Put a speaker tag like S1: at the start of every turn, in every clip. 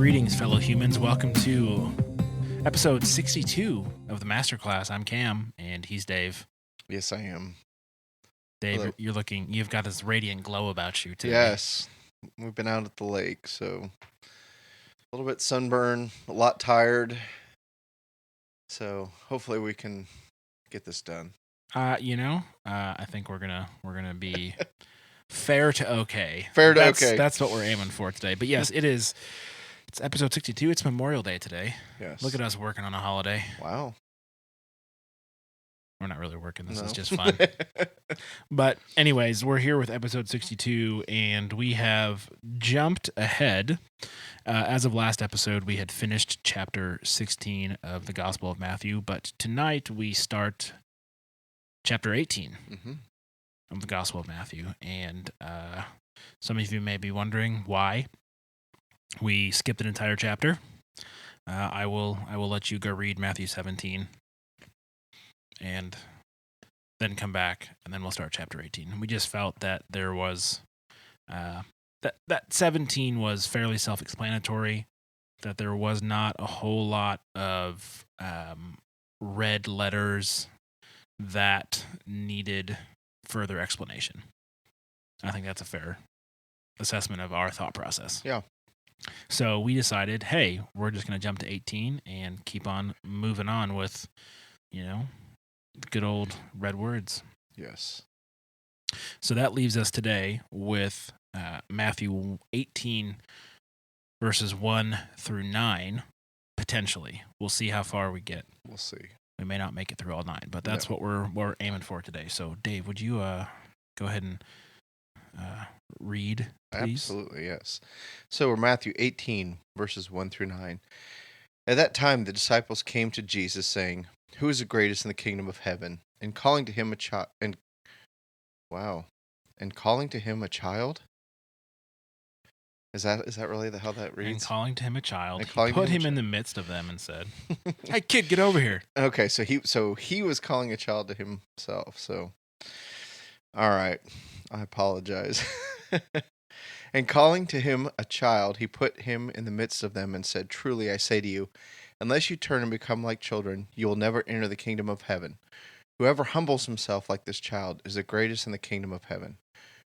S1: Greetings, fellow humans. Welcome to episode 62 of the Masterclass. I'm Cam, and he's Dave.
S2: Yes, I am.
S1: Dave,
S2: Hello.
S1: you've got this radiant glow about you today.
S2: Yes, we've been out at the lake, so a little bit sunburned, a lot tired. So hopefully we can get this done.
S1: I think we're gonna be fair to okay.
S2: Okay.
S1: That's what we're aiming for today. But yes, it is. It's episode 62. It's Memorial Day today.
S2: Yes.
S1: Look at us working on a holiday.
S2: Wow.
S1: We're not really working. This
S2: No.
S1: is just fun. But anyways, we're here with episode 62, and we have jumped ahead. As of last episode, we had finished chapter 16 of the Gospel of Matthew, but tonight we start chapter 18 of the Gospel of Matthew. And some of you may be wondering why we skipped an entire chapter. I will let you go read Matthew 17 and then come back, and then we'll start chapter 18. We just felt that there was that 17 was fairly self-explanatory, that there was not a whole lot of red letters that needed further explanation. I think that's a fair assessment of our thought process.
S2: Yeah.
S1: So we decided, hey, we're just going to jump to 18 and keep on moving on with, good old red words.
S2: Yes.
S1: So that leaves us today with Matthew 18, verses 1 through 9, potentially. We'll see how far we get.
S2: We'll see.
S1: We may not make it through all 9, but that's what we're aiming for today. So, Dave, would you go ahead and read, please?
S2: Absolutely, yes. So we're Matthew 18, verses 1 through 9. At that time, the disciples came to Jesus, saying, "Who is the greatest in the kingdom of heaven?" And calling to him a child. And calling to him a child. Is that really how that reads?
S1: And calling to him a child,
S2: he
S1: put him in the midst of them and said, "Hey, kid, get over here."
S2: Okay, so he was calling a child to himself. So, all right, I apologize. And calling to him a child, he put him in the midst of them and said, "Truly I say to you, unless you turn and become like children, you will never enter the kingdom of heaven. Whoever humbles himself like this child is the greatest in the kingdom of heaven.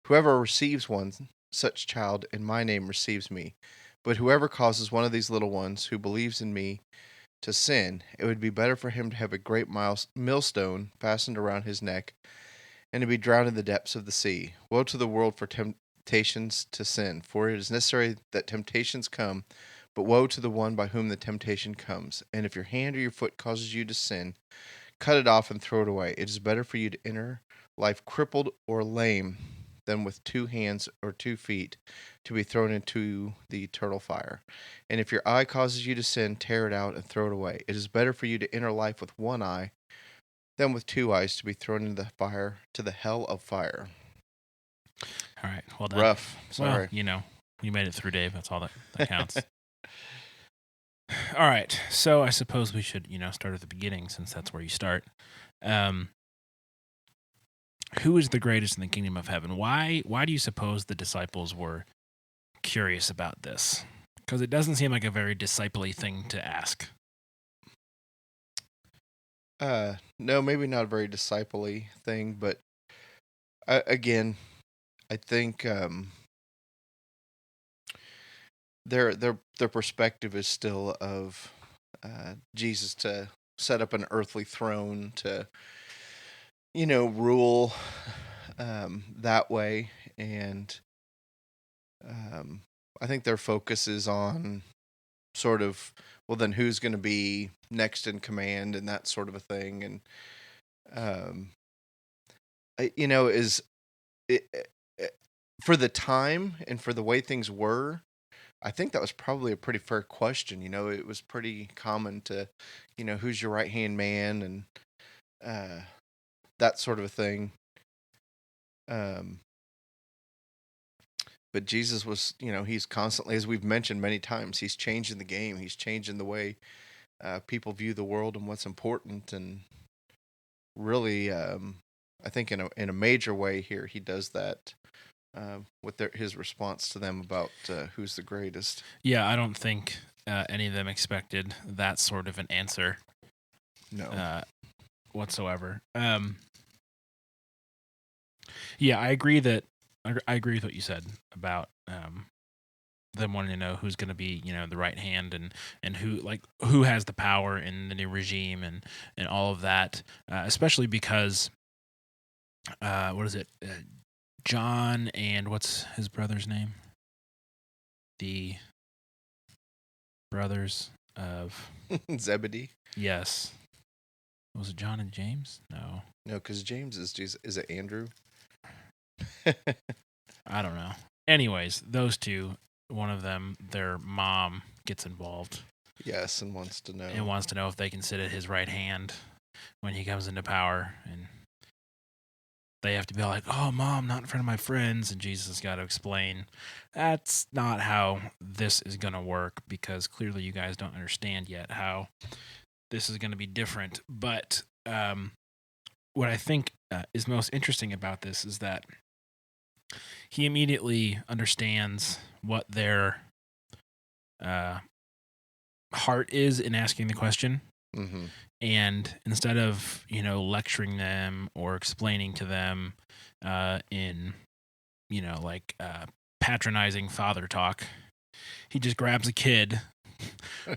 S2: Whoever receives one such child in my name receives me. But whoever causes one of these little ones who believes in me to sin, it would be better for him to have a great millstone fastened around his neck and to be drowned in the depths of the sea. Woe to the world for temptations to sin, for it is necessary that temptations come, but woe to the one by whom the temptation comes. And if your hand or your foot causes you to sin, cut it off and throw it away. It is better for you to enter life crippled or lame than with 2 hands or 2 feet to be thrown into the eternal fire. And if your eye causes you to sin, tear it out and throw it away. It is better for you to enter life with 1 eye than with 2 eyes to be thrown into the fire, to the hell of fire.
S1: All right, well done.
S2: Rough. Sorry.
S1: Well, you made it through, Dave. That's all that counts. All right, so I suppose we should, start at the beginning, since that's where you start. Who is the greatest in the kingdom of heaven? Why do you suppose the disciples were curious about this? Because it doesn't seem like a very disciple-y thing to ask.
S2: No, maybe not a very disciple-y thing, but again, I think their perspective is still of Jesus to set up an earthly throne to rule that way, and I think their focus is on sort of, well, then who's going to be next in command and that sort of a thing, and for the time and for the way things were, I think that was probably a pretty fair question. It was pretty common to, who's your right-hand man and that sort of a thing. But Jesus was, he's constantly, as we've mentioned many times, he's changing the game. He's changing the way people view the world and what's important. And really, I think in a major way here, he does that with his response to them about who's the greatest.
S1: Yeah, I don't think any of them expected that sort of an answer
S2: No.
S1: whatsoever. Yeah, I agree with what you said about them wanting to know who's going to be, the right hand and who has the power in the new regime and all of that, especially because what is it? John and what's his brother's name? The brothers of
S2: Zebedee.
S1: Yes. Was it John and James? No.
S2: No, because James is Jesus. Is it Andrew?
S1: I don't know. Anyways, those two, one of them, their mom gets involved.
S2: Yes, and wants to know.
S1: And wants to know if they can sit at his right hand when he comes into power. And they have to be like, oh, Mom, not in front of my friends. And Jesus has got to explain, that's not how this is going to work, because clearly you guys don't understand yet how this is going to be different. But what I think is most interesting about this is that he immediately understands what their heart is in asking the question.
S2: Mm-hmm.
S1: And instead of, lecturing them or explaining to them in, patronizing father talk, he just grabs a kid,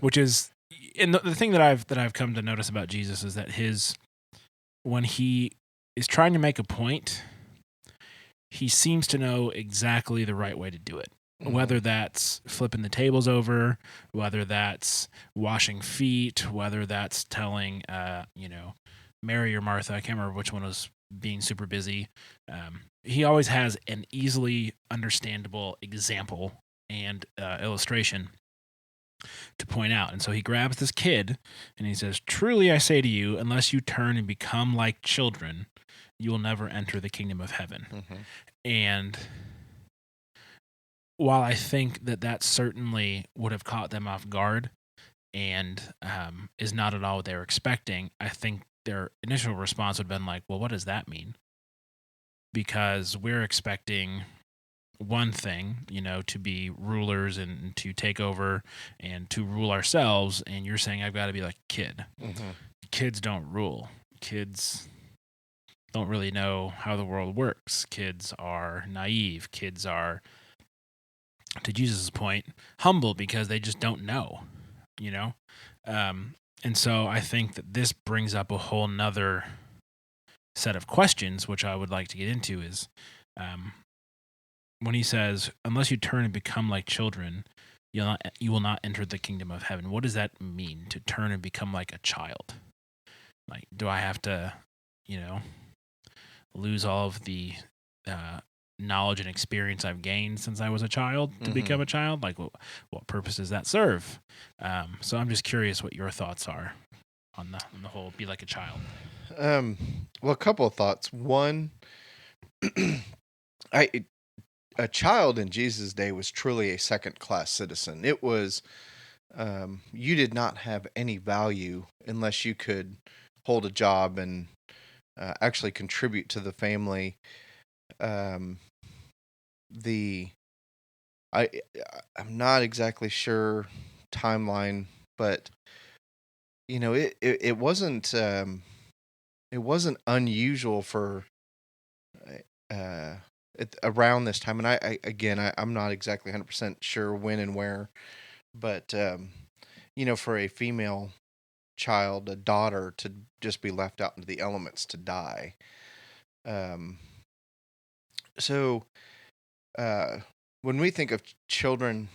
S1: which is, and the thing that I've come to notice about Jesus is that when he is trying to make a point, he seems to know exactly the right way to do it. Mm-hmm. Whether that's flipping the tables over, whether that's washing feet, whether that's telling, Mary or Martha, I can't remember which one was being super busy. He always has an easily understandable example and illustration to point out. And so he grabs this kid and he says, truly I say to you, unless you turn and become like children, you will never enter the kingdom of heaven. Mm-hmm. And while I think that certainly would have caught them off guard and is not at all what they were expecting, I think their initial response would have been like, well, what does that mean? Because we're expecting one thing, to be rulers and to take over and to rule ourselves, and you're saying I've got to be like a kid. Mm-hmm. Kids don't rule. Kids don't really know how the world works. Kids are naive. Kids are, to Jesus' point, humble because they just don't know, and so I think that this brings up a whole nother set of questions, which I would like to get into, is when he says, unless you turn and become like children, you will not enter the kingdom of heaven. What does that mean, to turn and become like a child? Like, do I have to, lose all of the knowledge and experience I've gained since I was a child to become a child? Like, what purpose does that serve? So I'm just curious what your thoughts are on the whole be like a child.
S2: Well, a couple of thoughts. One, a child in Jesus' day was truly a second-class citizen. It was, you did not have any value unless you could hold a job and actually contribute to the family. I'm not exactly sure timeline, but it wasn't unusual for around this time, and I'm not exactly 100% sure when and where, but for a female child, a daughter, to just be left out into the elements to die. So when we think of children,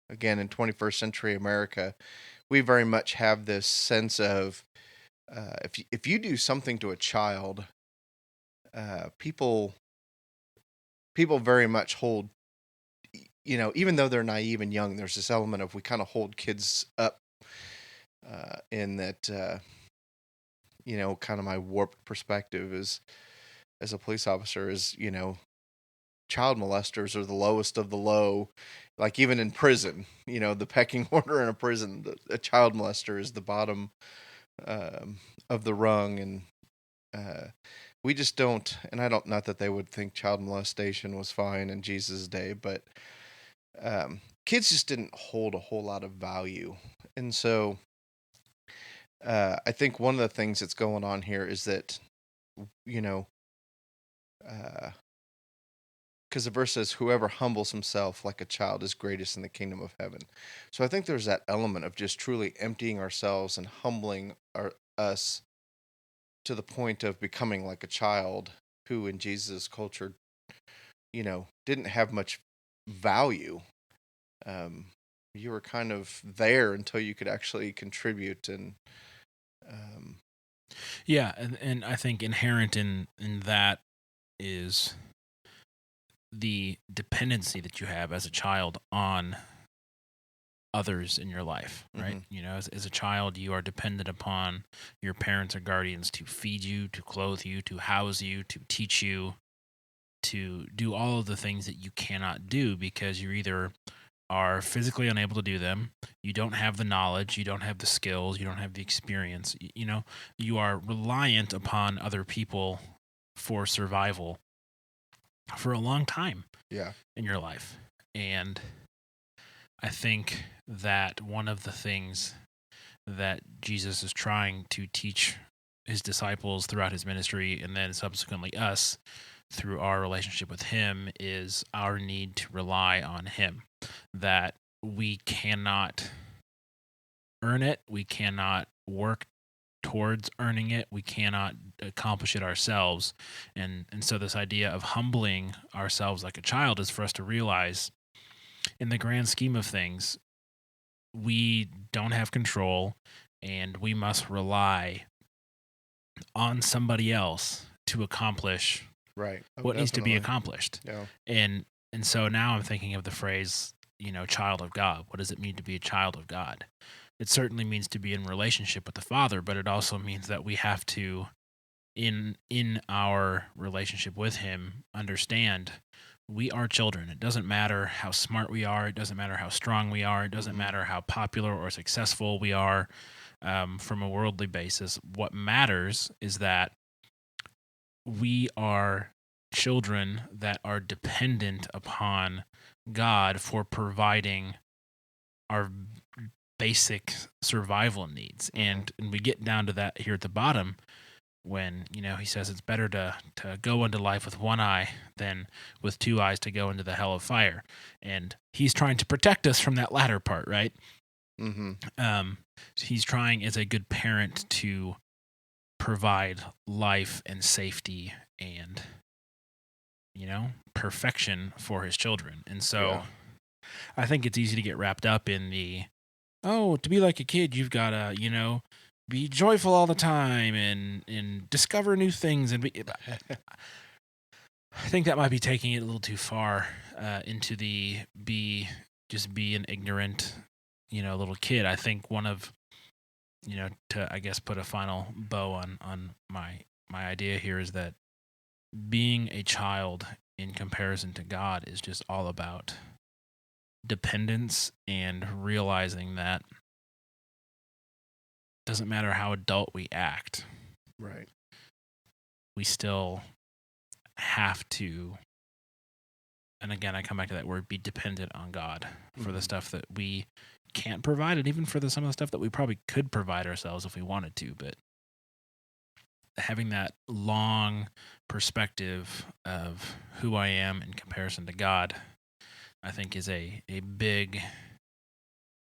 S2: again, in 21st century America, we very much have this sense of if you do something to a child, people very much hold, even though they're naive and young, there's this element of we kind of hold kids up in that, kind of my warped perspective as a police officer is, child molesters are the lowest of the low. Like even in prison, the pecking order in a prison, a child molester is the bottom of the rung. And we just don't, and I don't, not that they would think child molestation was fine in Jesus' day, but kids just didn't hold a whole lot of value. And so I think one of the things that's going on here is that, you know, because the verse says, whoever humbles himself like a child is greatest in the kingdom of heaven. So I think there's that element of just truly emptying ourselves and humbling us to the point of becoming like a child who in Jesus' culture, didn't have much value. You were kind of there until you could actually contribute. And
S1: Yeah, and I think inherent in that is the dependency that you have as a child on others in your life, right? As a child, you are dependent upon your parents or guardians to feed you, to clothe you, to house you, to teach you, to do all of the things that you cannot do because you either are physically unable to do them, you don't have the knowledge, you don't have the skills, you don't have the experience. You are reliant upon other people for survival for a long time in your life. And I think that one of the things that Jesus is trying to teach his disciples throughout his ministry, and then subsequently us through our relationship with him, is our need to rely on him. That we cannot earn it, we cannot work towards earning it, we cannot accomplish it ourselves. And so this idea of humbling ourselves like a child is for us to realize, in the grand scheme of things, we don't have control, and we must rely on somebody else to accomplish what needs to be accomplished.
S2: Yeah.
S1: And so now I'm thinking of the phrase, child of God. What does it mean to be a child of God? It certainly means to be in relationship with the Father, but it also means that we have to, in our relationship with him, understand we are children. It doesn't matter how smart we are. It doesn't matter how strong we are. It doesn't matter how popular or successful we are from a worldly basis. What matters is that we are children that are dependent upon God for providing our basic survival needs. And we get down to that here at the bottom when, he says it's better to go into life with one eye than with two eyes to go into the hell of fire. And he's trying to protect us from that latter part, right? He's trying as a good parent to provide life and safety and, perfection for his children. And so I think it's easy to get wrapped up in to be like a kid, you've got to, be joyful all the time and discover new things. And I think that might be taking it a little too far into be an ignorant, little kid. I think one of, to, I guess, put a final bow on my idea here is that being a child in comparison to God is just all about dependence and realizing that doesn't matter how adult we act.
S2: Right.
S1: We still have to, and again, I come back to that word, be dependent on God for the stuff that we can't provide, and even for some of the stuff that we probably could provide ourselves if we wanted to. But having that long perspective of who I am in comparison to God, I think is a big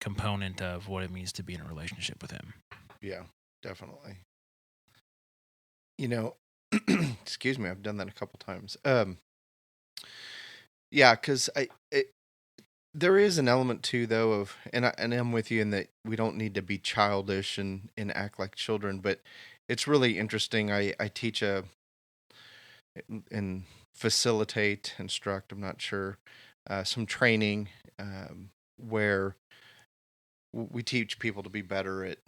S1: component of what it means to be in a relationship with him.
S2: Yeah, definitely. Excuse me, I've done that a couple times. Yeah, because there is an element too, though, of, and I'm with you in that we don't need to be childish and act like children, but it's really interesting. I teach and facilitate, instruct, I'm not sure, some training where we teach people to be better at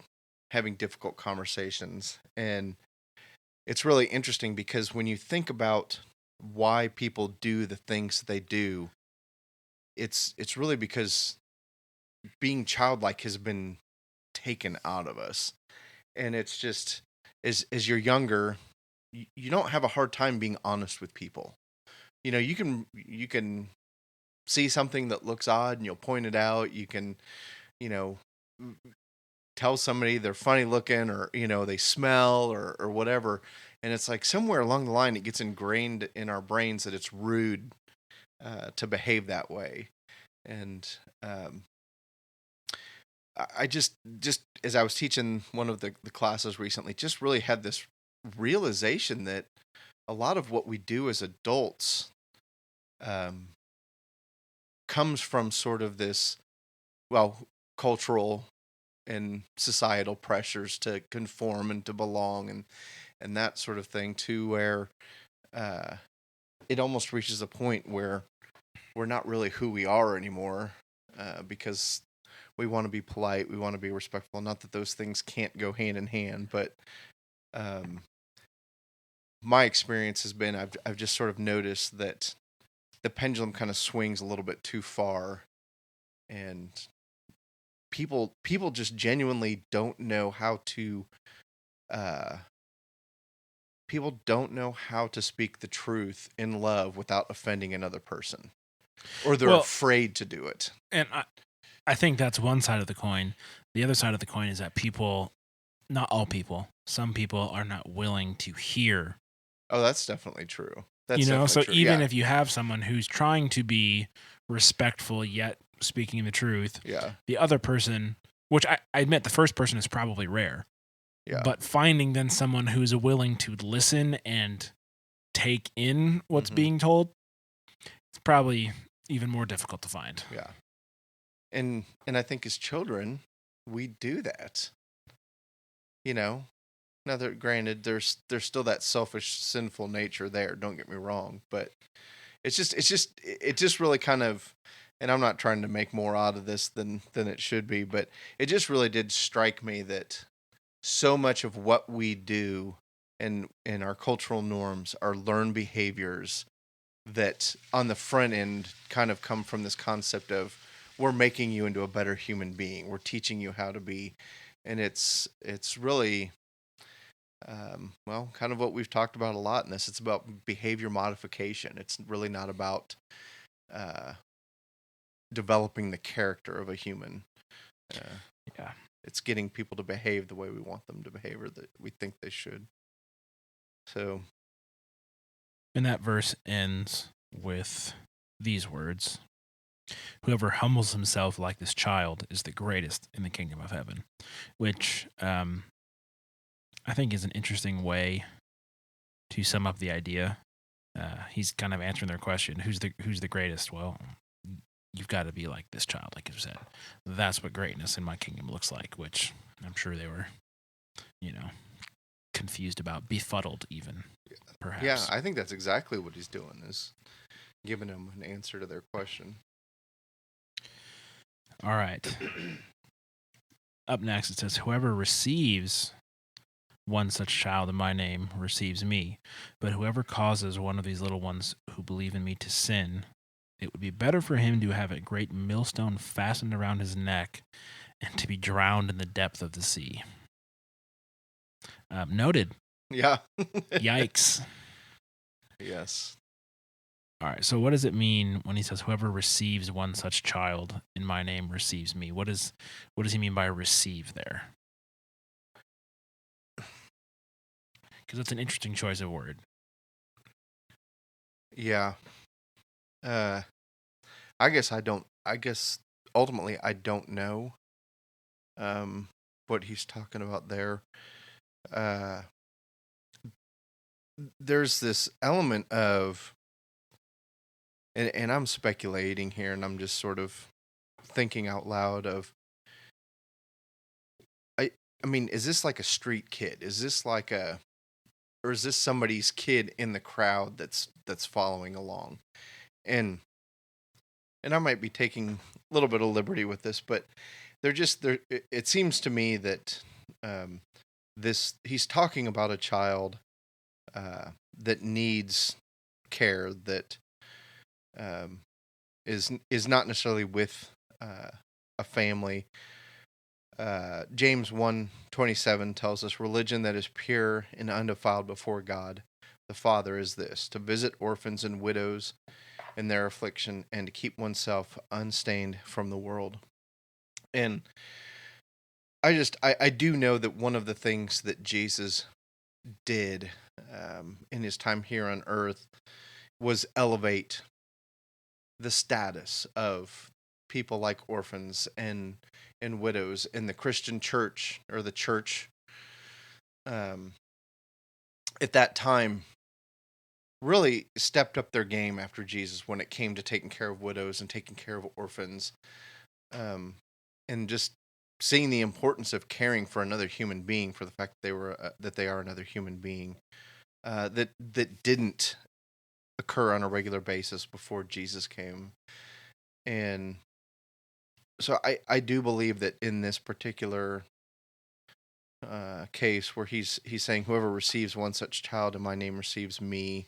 S2: having difficult conversations. And it's really interesting because when you think about why people do the things they do, it's really because being childlike has been taken out of us. And it's just, as you're younger, you don't have a hard time being honest with people. You can see something that looks odd and you'll point it out. You can, you know, tell somebody they're funny looking, or they smell, or whatever, and it's like somewhere along the line it gets ingrained in our brains that it's rude to behave that way. And I just as I was teaching one of the classes recently, just really had this realization that a lot of what we do as adults comes from sort of this, well, cultural and societal pressures to conform and to belong, and that sort of thing, to where it almost reaches a point where we're not really who we are anymore, because we want to be polite, we want to be respectful. Not that those things can't go hand in hand, but my experience has been, I've just sort of noticed that the pendulum kind of swings a little bit too far, and people just genuinely don't know how to speak the truth in love without offending another person, or they're afraid to do it.
S1: And I think that's one side of the coin. The other side of the coin is that people, not all people, some people are not willing to hear.
S2: Oh, that's definitely true.
S1: So true. Even if you have someone who's trying to be respectful yet speaking the truth, the other person, which I admit the first person is probably rare, but finding then someone who's willing to listen and take in what's being told, it's probably even more difficult to find.
S2: Yeah. And I think as children, we do that. Now, granted, there's still that selfish, sinful nature there. Don't get me wrong, but it just really kind of, and I'm not trying to make more out of this than it should be, but it just really did strike me that so much of what we do and our cultural norms are learned behaviors that on the front end kind of come from this concept of, we're making you into a better human being. We're teaching you how to be. And it's really, kind of what we've talked about a lot in this. It's about behavior modification. It's really not about developing the character of a human. It's getting people to behave the way we want them to behave, or that we think they should. So.
S1: And that verse ends with these words: "Whoever humbles himself like this child is the greatest in the kingdom of heaven," which I think is an interesting way to sum up the idea. He's kind of answering their question: who's the greatest? Well, you've got to be like this child, like you said. That's what greatness in my kingdom looks like, which I'm sure they were, confused about, befuddled even, perhaps.
S2: Yeah, I think that's exactly what he's doing, is giving them an answer to their question.
S1: All right. Up next, it says, "Whoever receives one such child in my name receives me. But whoever causes one of these little ones who believe in me to sin, it would be better for him to have a great millstone fastened around his neck and to be drowned in the depth of the sea." Noted.
S2: Yeah.
S1: Yikes.
S2: Yes.
S1: All right. So what does it mean when he says, "Whoever receives one such child in my name receives me"? What does he mean by receive there? Because that's an interesting choice of word.
S2: Yeah. I guess ultimately I don't know what he's talking about there. There's this element of, and I'm speculating here, and I'm just sort of thinking out loud of, I mean, is this like a street kid? Is this like or is this somebody's kid in the crowd that's following along? And I might be taking a little bit of liberty with this, but it seems to me that he's talking about a child that needs care, that is not necessarily with a family, James 1:27 tells us religion that is pure and undefiled before God the Father is this, to visit orphans and widows in their affliction and to keep oneself unstained from the world. And I do know that one of the things that Jesus did in his time here on earth was elevate the status of people like orphans and widows in the Christian church, or the church um, at that time really stepped up their game after Jesus when it came to taking care of widows and taking care of orphans, um, and just seeing the importance of caring for another human being, for the fact that they are another human being, that didn't occur on a regular basis before Jesus came. And so I do believe that in this particular case where he's saying whoever receives one such child in my name receives me,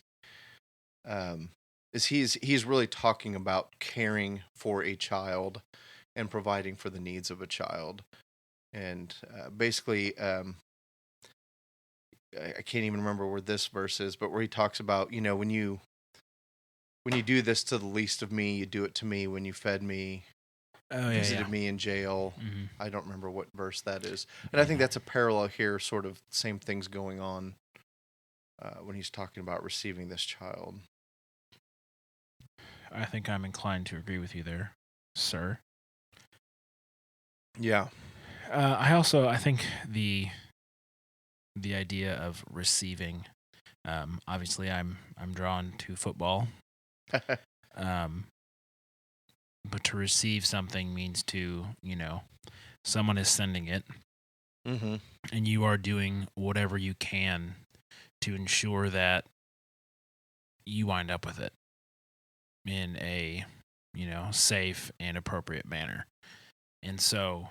S2: is he's really talking about caring for a child and providing for the needs of a child. And basically, I can't even remember where this verse is, but where he talks about, when you do this to the least of me, you do it to me. When you fed me, visited me in jail.
S1: Mm-hmm.
S2: I don't remember what verse that is. And I think that's a parallel here, sort of same things going on when he's talking about receiving this child.
S1: I think I'm inclined to agree with you there, sir.
S2: Yeah.
S1: I think the idea of receiving, obviously I'm drawn to football. But to receive something means to, someone is sending it,
S2: mm-hmm.
S1: and you are doing whatever you can to ensure that you wind up with it in a, safe and appropriate manner. And so,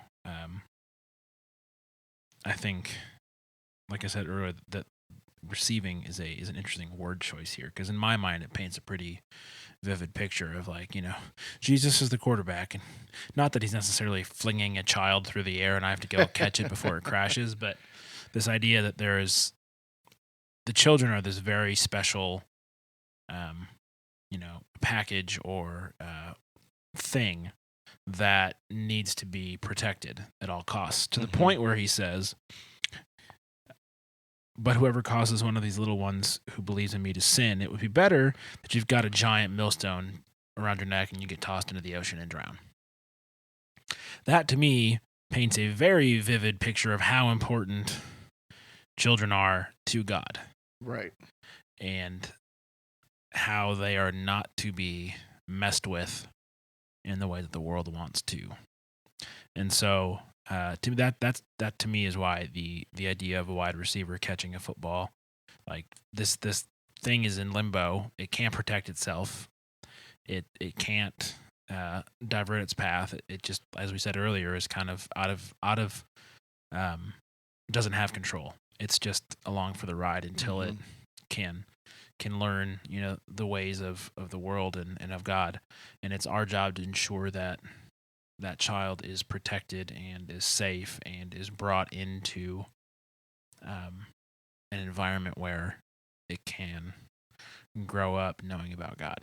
S1: I think, like I said earlier, that receiving is an interesting word choice here, because in my mind it paints a pretty vivid picture of, like, Jesus is the quarterback, and not that he's necessarily flinging a child through the air and I have to go catch it before it crashes, but this idea that the children are this very special, package or thing that needs to be protected at all costs, to the point where he says, but whoever causes one of these little ones who believes in me to sin, it would be better that you've got a giant millstone around your neck and you get tossed into the ocean and drown. That, to me, paints a very vivid picture of how important children are to God.
S2: Right. And
S1: how they are not to be messed with in the way that the world wants to. And so, to that to me is why the idea of a wide receiver catching a football, like this thing is in limbo. It can't protect itself. It can't divert its path. It just, as we said earlier, is kind of out of doesn't have control. It's just along for the ride until it can learn, the ways of the world and of God. And it's our job to ensure that that child is protected and is safe and is brought into an environment where it can grow up knowing about God.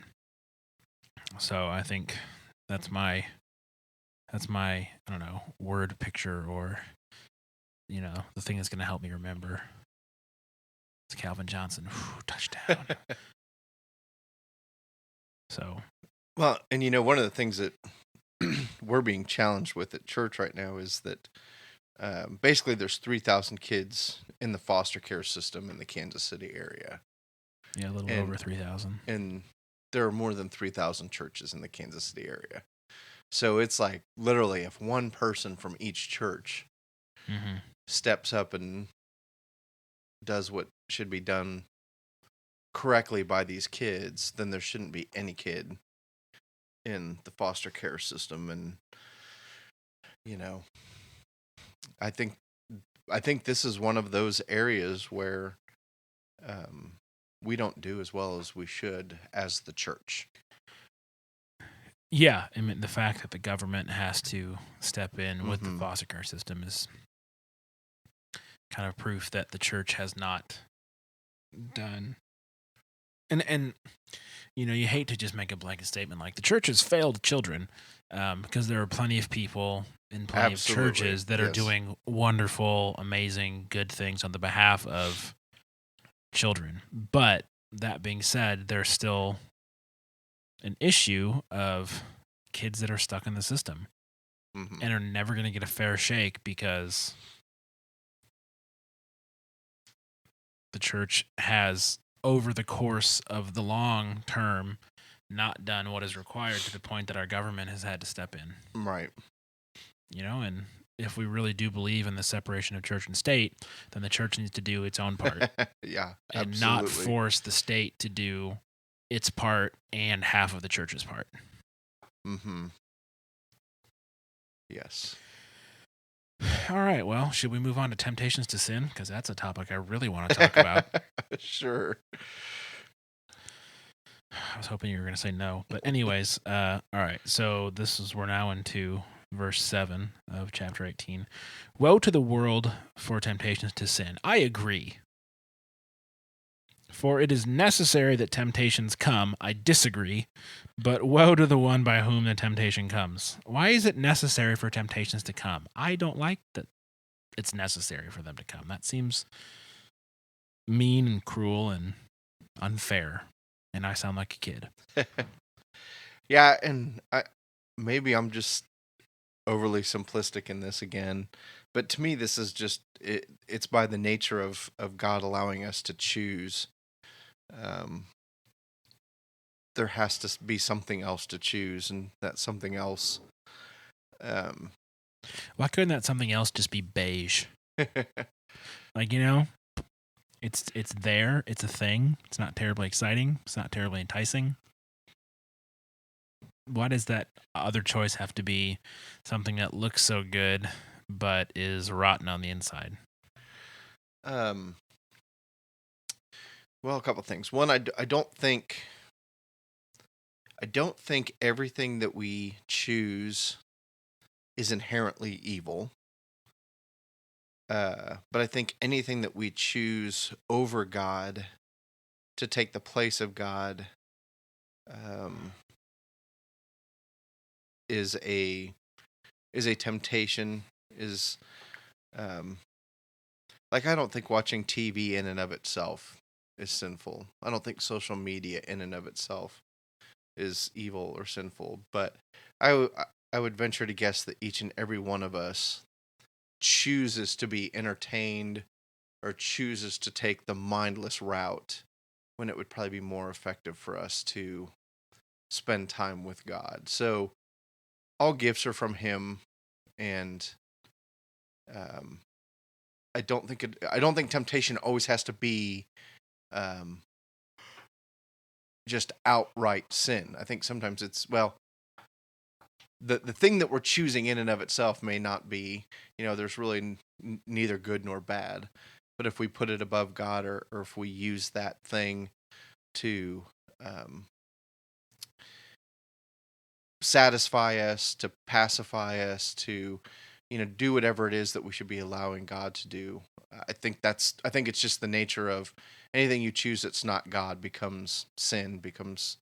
S1: So I think that's my I don't know, word picture, or the thing that's going to help me remember. It's Calvin Johnson. Whew, touchdown. So,
S2: well, and one of the things that we're being challenged with at church right now is that basically there's 3,000 kids in the foster care system in the Kansas City area.
S1: Yeah, a little over 3,000.
S2: And there are more than 3,000 churches in the Kansas City area. So it's like literally if one person from each church steps up and does what should be done correctly by these kids, then there shouldn't be any kid in the foster care system. And I think this is one of those areas where we don't do as well as we should as the church.
S1: Yeah, I mean, the fact that the government has to step in with the
S2: Mhm.
S1: foster care system is kind of proof that the church has not done. And you hate to just make a blanket statement like the church has failed children, because there are plenty of people in plenty of
S2: Absolutely.
S1: churches that are
S2: Yes.
S1: doing wonderful, amazing, good things on the behalf of children. But that being said, there's still an issue of kids that are stuck in the system
S2: Mhm.
S1: and are never going to get a fair shake because the church has, over the course of the long term, not done what is required to the point that our government has had to step in.
S2: Right.
S1: And if we really do believe in the separation of church and state, then the church needs to do its own part
S2: Yeah,
S1: and not
S2: absolutely.
S1: force the state to do its part and half of the church's part.
S2: Mhm. Yes.
S1: All right, well, should we move on to temptations to sin? Because that's a topic I really want to talk about.
S2: Sure.
S1: I was hoping you were going to say no. But anyways, all right. So we're now into verse 7 of chapter 18. Woe to the world for temptations to sin. I agree. For it is necessary that temptations come. I disagree. But woe to the one by whom the temptation comes. Why is it necessary for temptations to come? I don't like that it's necessary for them to come. That seems mean and cruel and unfair. And I sound like a kid.
S2: Yeah, and maybe I'm just overly simplistic in this again, but to me this is just it's by the nature of God allowing us to choose. Um there has to be something else to choose, and that something else um
S1: Why couldn't that something else just be beige? Like, it's there. It's a thing. It's not terribly exciting. It's not terribly enticing. Why does that other choice have to be something that looks so good but is rotten on the inside?
S2: um well, a couple things. One, I don't think everything that we choose is inherently evil. But I think anything that we choose over God to take the place of God um, is a temptation. Is um, like, I don't think watching TV in and of itself is sinful. I don't think social media in and of itself is evil or sinful. But I would venture to guess that each and every one of us chooses to be entertained or chooses to take the mindless route when it would probably be more effective for us to spend time with God. So all gifts are from Him, and um, I don't think temptation always has to be um, just outright sin. I think sometimes it's, well, the thing that we're choosing in and of itself may not be, there's really neither good nor bad. But if we put it above God, or if we use that thing to um, satisfy us, to pacify us, to do whatever it is that we should be allowing God to do. I think it's just the nature of anything you choose that's not God becomes sin, becomes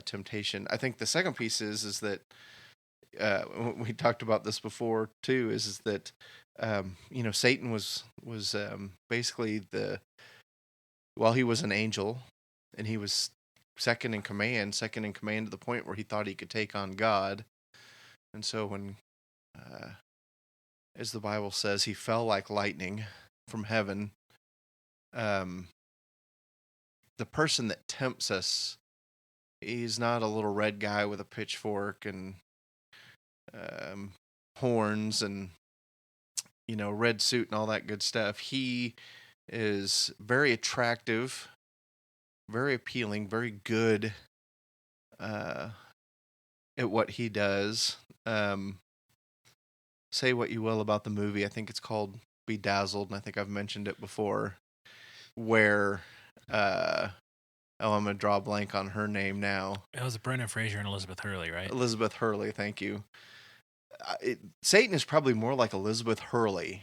S2: temptation. I think the second piece is that we talked about this before too. Is that Satan was basically while he was an angel, and he was second in command to the point where he thought he could take on God. And so when, uh, as the Bible says, he fell like lightning from heaven, um, the person that tempts us, he's not a little red guy with a pitchfork and um, horns and red suit and all that good stuff. He is very attractive, very appealing, very good uh, at what he does. Um, say what you will about the movie. I think it's called Bedazzled, and I think I've mentioned it before, where uh, Oh, I'm gonna draw a blank on her name now.
S1: It was Brendan Fraser and Elizabeth Hurley, right?
S2: Elizabeth Hurley, thank you. Satan is probably more like Elizabeth Hurley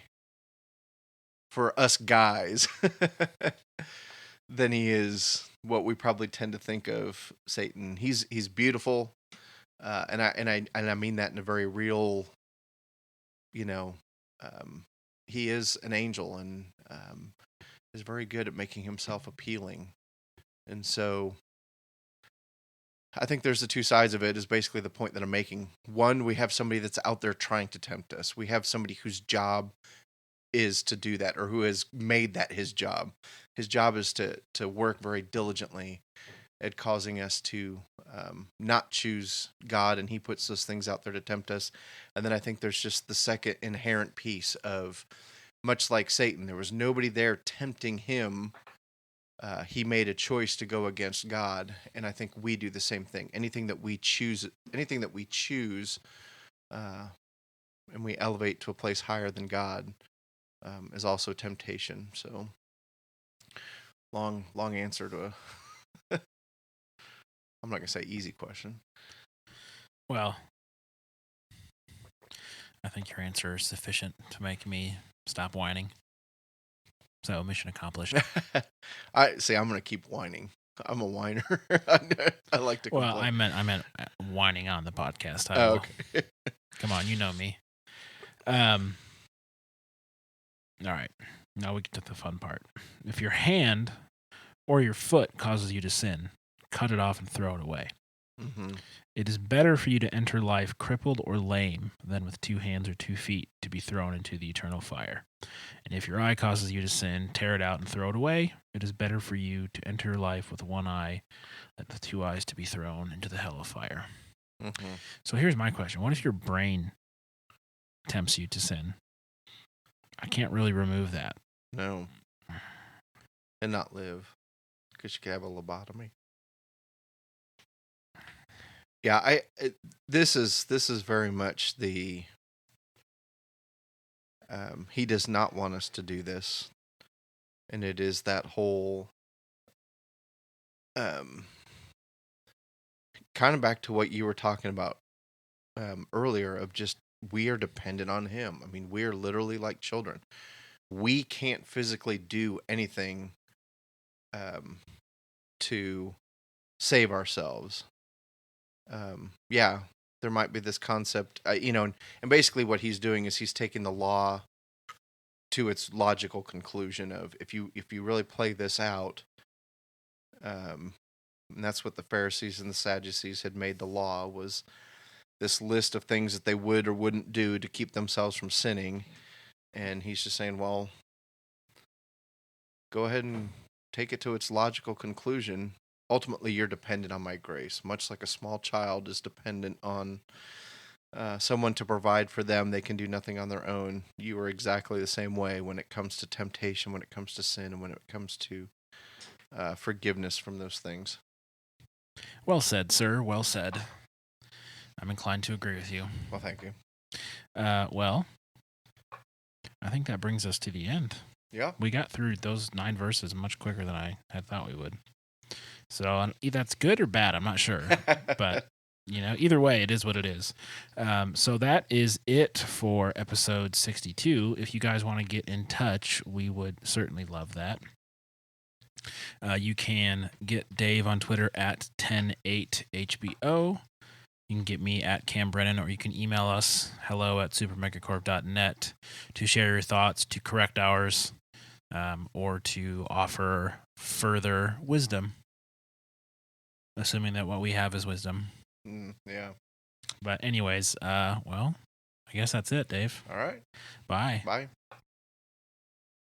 S2: for us guys than he is what we probably tend to think of Satan. He's beautiful, and I mean that in a very real, you know, he is an angel and is very good at making himself appealing, and so I think there's the two sides of it is basically the point that I'm making. One, we have somebody that's out there trying to tempt us. We have somebody whose job is to do that, or who has made that his job. His job is to work very diligently at causing us to not choose God, and he puts those things out there to tempt us. And then I think there's just the second inherent piece of, much like Satan, there was nobody there tempting him. He made a choice to go against God, and I think we do the same thing. Anything that we choose, and we elevate to a place higher than God, is also temptation. So, long answer to a I'm not gonna say easy question.
S1: Well, I think your answer is sufficient to make me stop whining. So, mission accomplished.
S2: I'm gonna keep whining. I'm a whiner. I like to complain.
S1: Well, I meant whining on the podcast.
S2: Okay.
S1: Come on, you know me. All right. Now we get to the fun part. If your hand or your foot causes you to sin, cut it off and throw it away.
S2: Mm-hmm.
S1: It is better for you to enter life crippled or lame than with 2 hands or 2 feet to be thrown into the eternal fire. And if your eye causes you to sin, tear it out and throw it away. It is better for you to enter life with 1 eye than with 2 eyes to be thrown into the hell of fire.
S2: Mm-hmm.
S1: So here's my question. What if your brain tempts you to sin? I can't really remove that.
S2: No. And not live. Because you could have a lobotomy. Yeah, this is very much the he does not want us to do this, and it is that whole kind of back to what you were talking about earlier of just we are dependent on him. I mean, we are literally like children. We can't physically do anything to save ourselves. Yeah, there might be this concept, and basically what he's doing is he's taking the law to its logical conclusion of if you really play this out, and that's what the Pharisees and the Sadducees had made the law, was this list of things that they would or wouldn't do to keep themselves from sinning, and he's just saying, well, go ahead and take it to its logical conclusion. Ultimately, you're dependent on my grace, much like a small child is dependent on someone to provide for them. They can do nothing on their own. You are exactly the same way when it comes to temptation, when it comes to sin, and when it comes to forgiveness from those things.
S1: Well said, sir. Well said. I'm inclined to agree with you.
S2: Well, thank you.
S1: Well, I think that brings us to the end.
S2: Yeah.
S1: We got through those 9 verses much quicker than I had thought we would. So that's good or bad, I'm not sure. But, either way, it is what it is. So that is it for episode 62. If you guys want to get in touch, we would certainly love that. You can get Dave on Twitter at 108HBO. You can get me at Cam Brennan, or you can email us hello@supermegacorp.net to share your thoughts, to correct ours, or to offer further wisdom. Assuming that what we have is wisdom.
S2: Yeah.
S1: But anyways, well, I guess that's it, Dave.
S2: All right.
S1: Bye.
S2: Bye.